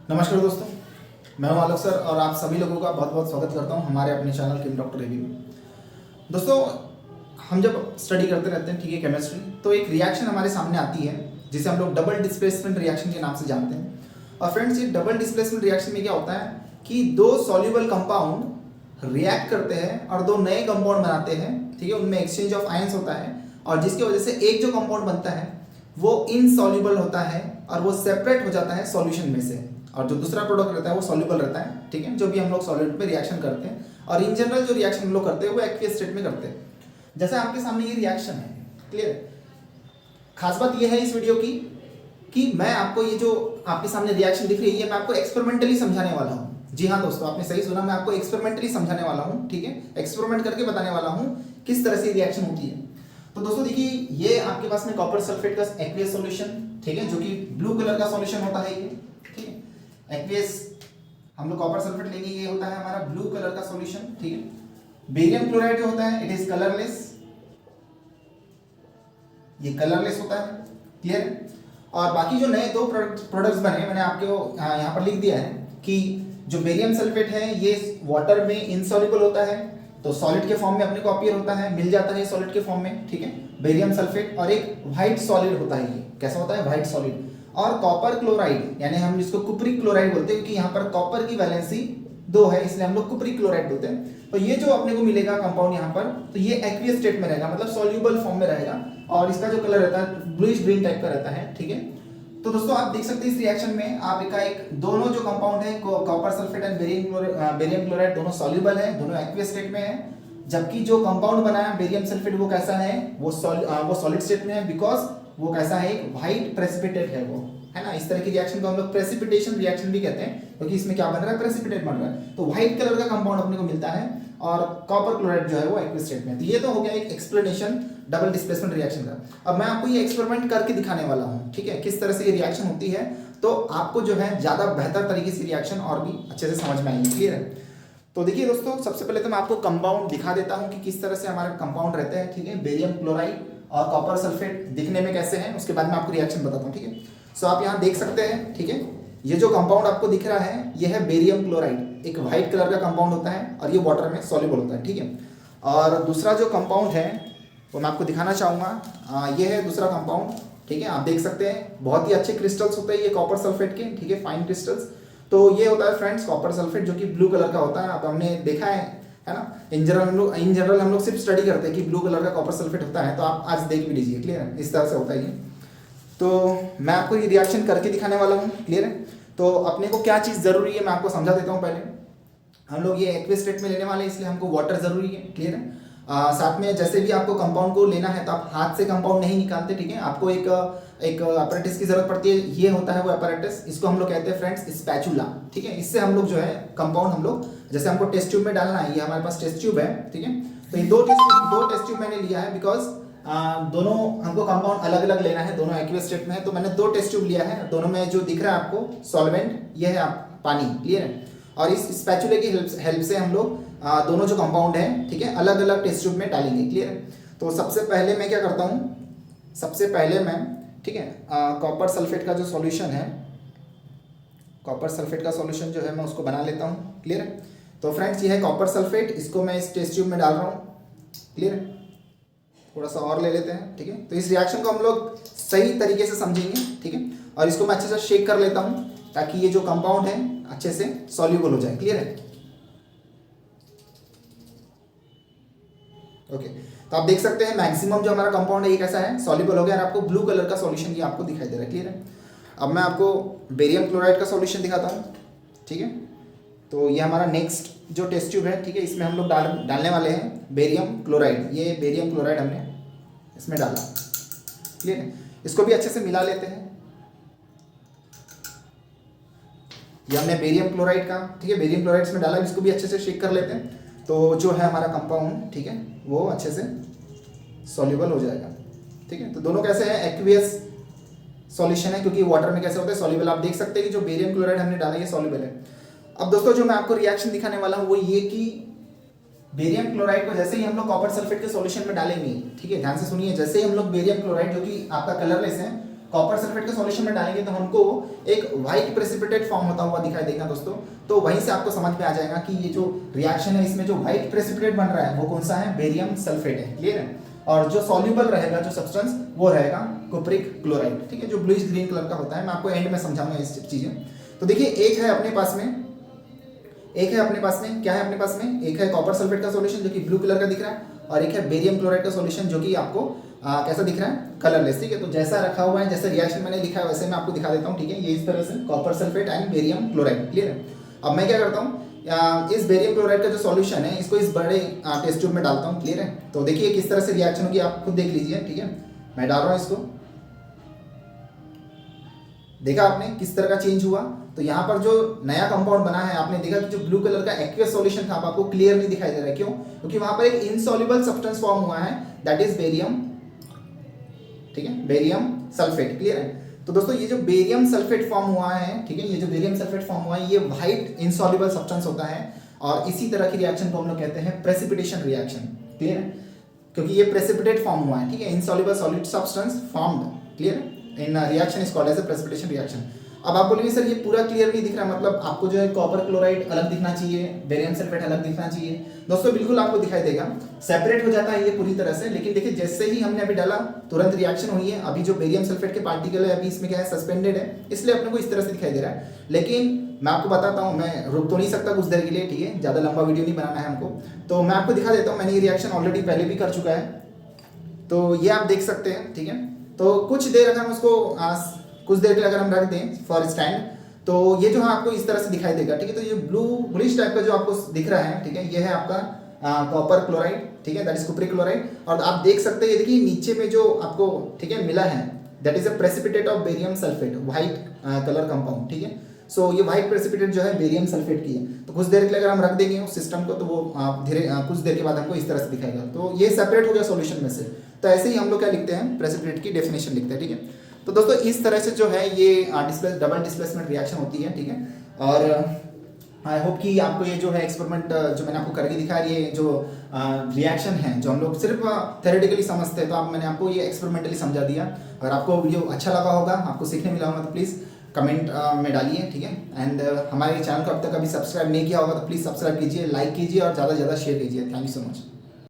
नमस्कार दोस्तों, मैं हूं आलोक सर और आप सभी लोगों का बहुत बहुत स्वागत करता हूं हमारे अपने चैनल किम डॉक्टर एबी में। दोस्तों, हम जब स्टडी करते रहते हैं, ठीक है, केमिस्ट्री, तो एक रिएक्शन हमारे सामने आती है जिसे हम लोग डबल डिस्प्लेसमेंट रिएक्शन के नाम से जानते हैं। और फ्रेंड्स, ये डबल डिस्प्लेसमेंट रिएक्शन में क्या होता है कि दो सॉल्युबल कंपाउंड रिएक्ट करते हैं और दो नए कंपाउंड बनाते हैं, ठीक है, उनमें एक्सचेंज ऑफ आयंस होता है और जिसकी वजह से एक जो कंपाउंड बनता है वो इनसॉल्युबल होता है और वो सेपरेट हो जाता है सॉल्यूशन में से, और जो दूसरा प्रोडक्ट रहता है वो सॉल्युबल रहता है, ठीक है, जो भी हम लोग सॉल्वेंट में रिएक्शन करते हैं। और इन जनरल जो रिएक्शन हम लोग करते हैं वो एक्वियस स्टेट में करते हैं। जैसे आपके सामने ये रिएक्शन है, क्लियर। खास बात ये है इस वीडियो की कि मैं आपको ये जो आपके सामने रिएक्शन दिख रही है मैं आपको एक्सपेरिमेंटली समझाने वाला हूँ। जी हाँ दोस्तों, आपने सही सुना, मैं आपको एक्सपेरिमेंटली समझाने वाला हूँ, ठीक है, एक्सपेरिमेंट करके बताने वाला हूँ किस तरह से रिएक्शन होती है। तो दोस्तों देखिए, ये आपके पास में कॉपर सल्फेट का एक्वियस सॉल्यूशन, ठीक है, जो कि ब्लू कलर का सॉल्यूशन होता है ये, ठीक है। एक्वियस हम लोग कॉपर सल्फेट लेंगे, ये होता है हमारा ब्लू कलर का सॉल्यूशन, ठीक है। बेरियम क्लोराइड जो होता है इट इज कलरलेस, ये कलरलेस होता है, क्लियर। और बाकी जो नए दो प्रोडक्ट्स बने मैंने आपको यहाँ पर लिख दिया है कि जो बेरियम सल्फेट है ये वाटर में इनसॉल्युबल होता है, तो सॉलिड के फॉर्म में अपने को अपीयर होता है, मिल जाता है सॉलिड के फॉर्म में, ठीक है, बेरियम सल्फेट। और एक व्हाइट सॉलिड होता है, ये कैसा होता है, व्हाइट सॉलिड। और कॉपर क्लोराइड यानी हम जिसको कुप्रिक क्लोराइड बोलते हैं, क्योंकि यहाँ पर कॉपर की वैलेंसी 2 है इसलिए हम लोग कुप्रिक क्लोराइड बोलते हैं। तो ये जो अपने को मिलेगा कंपाउंड यहाँ पर, तो ये एक्वियस स्टेट में रहेगा, मतलब सॉल्युबल फॉर्म में रहेगा और इसका जो कलर रहता है ब्लूइश ग्रीन टाइप का रहता है, ठीक है। तो दोस्तों आप देख सकते हैं इस रिएक्शन में आप एक दोनों जो कंपाउंड है copper sulphate and barium chloride दोनों सॉल्युबल है, दोनों एक्वियस स्टेट में है। जबकि जो कंपाउंड बनाया बेरियम सल्फेट वो कैसा है, वो सॉलिड स्टेट में है, बिकॉज वो कैसा है, एक व्हाइट प्रेसिपिटेट है वो, है ना। इस तरह की रिएक्शन को हम लोग प्रेसिपिटेशन रिएक्शन भी कहते हैं, क्योंकि इसमें क्या बन रहा है, प्रेसिपिटेट बन रहा है। तो व्हाइट कलर का कंपाउंड अपने को मिलता है और कॉपर क्लोराइड जो है वो एक्वियस स्टेट में है। तो ये तो हो गया एक एक्सप्लेनेशन डबल डिस्प्लेसमेंट रिएक्शन का। अब मैं आपको ये एक्सपेरिमेंट करके दिखाने वाला हूँ, ठीक है, किस तरह से ये रिएक्शन होती है, तो आपको जो है ज्यादा बेहतर तरीके से रिएक्शन और भी अच्छे से समझ में आएंगे, क्लियर है। तो देखिए दोस्तों, सबसे पहले तो मैं आपको कंपाउंड दिखा देता हूं कि किस तरह से हमारे कंपाउंड रहते हैं, ठीक है, बेरियम क्लोराइड और कॉपर सल्फेट दिखने में कैसे हैं, उसके बाद मैं आपको रिएक्शन बताता हूं, ठीक है। सो आप यहाँ देख सकते हैं, ठीक है, ये जो कंपाउंड आपको दिख रहा है ये है बेरियम क्लोराइड, एक व्हाइट कलर का कंपाउंड होता है और ये वाटर में सॉल्युबल होता है, ठीक है। और दूसरा जो कंपाउंड है वो मैं आपको दिखाना चाहूँगा, ये है दूसरा कंपाउंड, ठीक है। आप देख सकते हैं बहुत ही अच्छे क्रिस्टल्स होते हैं ये कॉपर सल्फेट के, ठीक है, फाइन क्रिस्टल्स। तो ये होता है फ्रेंड्स कॉपर सल्फेट, जो कि ब्लू कलर का होता है। अब हमने देखा है ना, इन जनरल हम लोग सिर्फ स्टडी करते हैं कि ब्लू कलर का कॉपर सल्फेट होता है, तो आप आज देख भी लीजिए, क्लियर है, इस तरह से होता है ये। तो मैं आपको ये रिएक्शन करके दिखाने वाला हूँ, क्लियर है। तो अपने को क्या चीज़ ज़रूरी है मैं आपको समझा देता हूँ। पहले हम लोग ये एक्वियस स्टेट में लेने वाले हैं, इसलिए हमको वाटर ज़रूरी है, क्लियर है। साथ में जैसे भी आपको कंपाउंड को लेना है तो आप हाथ से कंपाउंड नहीं निकालते, ठीक है, आपको एक अपैरेटस की जरूरत पड़ती है। ये होता है वो अपैरेटस, इसको हम लोग कहते हैं फ्रेंड्स स्पैचुला, ठीक है। इससे हम लोग जो है कंपाउंड हम लोग जैसे हमको टेस्ट ट्यूब में डालना है, ये हमारे पास टेस्ट ट्यूब है, ठीक है। तो ये दो टेस्ट ट्यूब मैंने लिया है, बिकॉज दोनों हमको कंपाउंड अलग अलग लेना है, दोनों एक्वियस स्टेट में है, तो मैंने 2 टेस्ट ट्यूब लिया है। दोनों में जो दिख रहा है आपको सॉल्वेंट, ये है पानी, क्लियर है। और इस स्पैचुले की हेल्प से हम लोग दोनों जो कंपाउंड है, ठीक है, अलग अलग टेस्ट ट्यूब में डालेंगे, क्लियर है। तो सबसे पहले मैं क्या करता हूँ, सबसे पहले मैं, ठीक है, कॉपर सल्फेट का जो सॉल्यूशन है, कॉपर सल्फेट का सॉल्यूशन जो है मैं उसको बना लेता हूँ, क्लियर है। तो फ्रेंड्स ये है कॉपर सल्फेट, इसको मैं इस टेस्ट ट्यूब में डाल रहा हूँ, क्लियर है। थोड़ा सा और ले लेते हैं, ठीक है। तो इस रिएक्शन को हम लोग सही तरीके से समझेंगे, ठीक है। और इसको मैं अच्छे से शेक कर लेता हूँ ताकि ये जो कंपाउंड है अच्छे से सॉल्युबल हो जाए, क्लियर है। ओके, तो आप देख सकते हैं मैक्सिमम जो हमारा कंपाउंड है ये कैसा है, सॉल्युबल हो गया और आपको ब्लू कलर का सॉल्यूशन ये आपको दिखाई दे रहा है, क्लियर है। अब मैं आपको बेरियम क्लोराइड का सॉल्यूशन दिखाता हूँ, ठीक है। तो ये हमारा नेक्स्ट जो टेस्ट ट्यूब है, ठीक है, इसमें हम लोग डालने वाले हैं बेरियम क्लोराइड। ये बेरियम क्लोराइड हमने इसमें डाला, क्लियर है। इसको भी अच्छे से मिला लेते हैं। ये हमने बेरियम क्लोराइड का, ठीक है, बेरियम क्लोराइड इसमें डाला, इसको भी अच्छे से शेक कर लेते हैं। तो जो है हमारा कंपाउंड, ठीक है, वो अच्छे से सॉल्युबल हो जाएगा, ठीक है। तो दोनों कैसे हैं, एक्वियस सॉल्यूशन है, क्योंकि वाटर में कैसे होता है, सॉल्युबल। आप देख सकते हैं कि जो बेरियम क्लोराइड हमने डाला ये सॉल्युबल है। अब दोस्तों जो मैं आपको रिएक्शन दिखाने वाला हूँ वो ये कि बेरियम क्लोराइड को जैसे ही हम लोग कॉपर सल्फेट के सॉल्यूशन में डालेंगे, ठीक है, ध्यान से सुनिए, जैसे ही हम लोग बेरियम क्लोराइड जो कि आपका कलरलेस है कॉपर सल्फेट के सॉल्यूशन में डालेंगे तो हमको एक व्हाइट प्रेसिपिटेट फॉर्म होता हुआ दिखाई देगा दोस्तों। तो वहीं से आपको समझ में आ जाएगा कि ये जो रिएक्शन है इसमें जो व्हाइट प्रेसिपिटेट बन रहा है वो कौन सा है, बेरियम सल्फेट है। क्लियर है। और जो सॉल्यूबल रहेगा जो सब्सटेंस वो रहेगा कुप्रिक क्लोराइड, ठीक है, जो ब्लूइश ग्रीन कलर का होता है। मैं आपको एंड में समझाऊंगा इस चीजें। तो देखिए एक है अपने पास में क्या है अपने पास में, एक है कॉपर सल्फेट का सॉल्यूशन जो कि ब्लू कलर का दिख रहा है, और एक है बेरियम क्लोराइड का सॉल्यूशन जो कि आपको कैसा दिख रहा है, कलरलेस। ठीक है। तो जैसा रखा हुआ है, जैसे रिएक्शन मैंने लिखा है वैसे मैं आपको दिखा देता हूँ। ठीक है। ये इस तरह से copper sulphate and barium chloride. Clear है। अब मैं क्या करता हूँ, इस बेरियम क्लोराइड का जो सॉल्यूशन है इसको इस बड़े टेस्ट ट्यूब में डालता हूँ। क्लियर है। तो देखिए किस तरह से रिएक्शन होगी, आप खुद देख लीजिए। ठीक है। मैं डाल रहा हूँ इसको, देखा आपने किस तरह का चेंज हुआ। तो यहाँ पर जो नया कंपाउंड बना है आपने देखा कि जो ब्लू कलर का एक्वियस सॉल्यूशन था आपको क्लियरली दिखाई दे रहा है। क्यों? क्योंकि वहां पर एक इनसॉल्युबल सब्सटेंस फॉर्म हुआ है, दैट इज बेरियम। ठीक है, बेरियम सल्फेट। क्लियर है। तो दोस्तों ये जो बेरियम सल्फेट फॉर्म हुआ है, ठीक है, ये जो बेरियम सल्फेट फॉर्म हुआ है ये व्हाइट इनसॉल्युबल सब्सटेंस होता है, और इसी तरह की रिएक्शन को हम लोग कहते हैं प्रेसिपिटेशन रिएक्शन। क्लियर है। क्योंकि ये प्रेसिपिटेट फॉर्म हुआ है। ठीक है, insoluble solid substance formed. Clear है। In reaction is called as a precipitation reaction. अब आप बोलेंगे सर ये पूरा क्लियर नहीं दिख रहा, मतलब आपको जो है कॉपर क्लोराइड अलग दिखना चाहिए, बेरियम सल्फेट अलग दिखना चाहिए। दोस्तों बिल्कुल आपको दिखाई देगा, सेपरेट हो जाता है ये पूरी तरह से। लेकिन देखिए जैसे ही हमने अभी डाला तुरंत रिएक्शन हुई है। अभी जो बेरियम सल्फेट के पार्टिकल है अभी इसमें क्या है, सस्पेंडेड है, इसलिए अपने को इस तरह से दिखाई दे रहा है। लेकिन मैं आपको बताता हूँ, मैं रुक तो नहीं सकता कुछ देर के लिए। ठीक है, ज़्यादा लंबा वीडियो नहीं बनाना है हमको, तो मैं आपको दिखा देता हूँ। मैंने ये रिएक्शन ऑलरेडी पहले भी कर चुका है, तो ये आप देख सकते हैं। ठीक है। तो कुछ देर अगर हम उसको कुछ देर के लिए अगर हम रख दें फॉर स्टैंड, तो ये जो है आपको इस तरह से दिखाई देगा। ठीक है। तो ये ब्लूइश टाइप का जो आपको दिख रहा है, ठीक है, ये है आपका कॉपर क्लोराइड। ठीक है, दैट इज कुप्रिक क्लोराइड। और आप देख सकते हैं ये देखिए नीचे में जो आपको, ठीक है, मिला है, that is a precipitate of barium sulphate, white colour compound. ठीक है। सो ये व्हाइट प्रेसिपिटेट जो है बेरियम सल्फेट की है। तो कुछ देर के लिए अगर हम रख देंगे उस सिस्टम को, तो वो धीरे कुछ देर के बाद हमको इस तरह से दिखाएगा। तो ये सेपरेट हो गया सॉल्यूशन में से। तो ऐसे ही हम लोग क्या लिखते हैं, प्रेसिपिटेट की डेफिनेशन लिखते हैं। ठीक है। तो दोस्तों इस तरह से जो है ये डबल डिस्प्लेसमेंट रिएक्शन होती है। ठीक है। और आई होप कि आपको ये जो है एक्सपेरिमेंट जो मैंने आपको करके दिखाया, ये जो रिएक्शन है जो हम लोग सिर्फ थ्योरेटिकली समझते हैं, तो आप मैंने आपको ये एक्सपेरिमेंटली समझा दिया। अगर आपको वीडियो अच्छा लगा होगा, आपको सीखने मिला होगा, तो प्लीज़ कमेंट में डालिए। ठीक है। एंड हमारे चैनल को अब तक अभी सब्सक्राइब नहीं किया होगा तो प्लीज़ सब्सक्राइब कीजिए, लाइक कीजिए और ज़्यादा से ज़्यादा शेयर कीजिए। Thank you so much.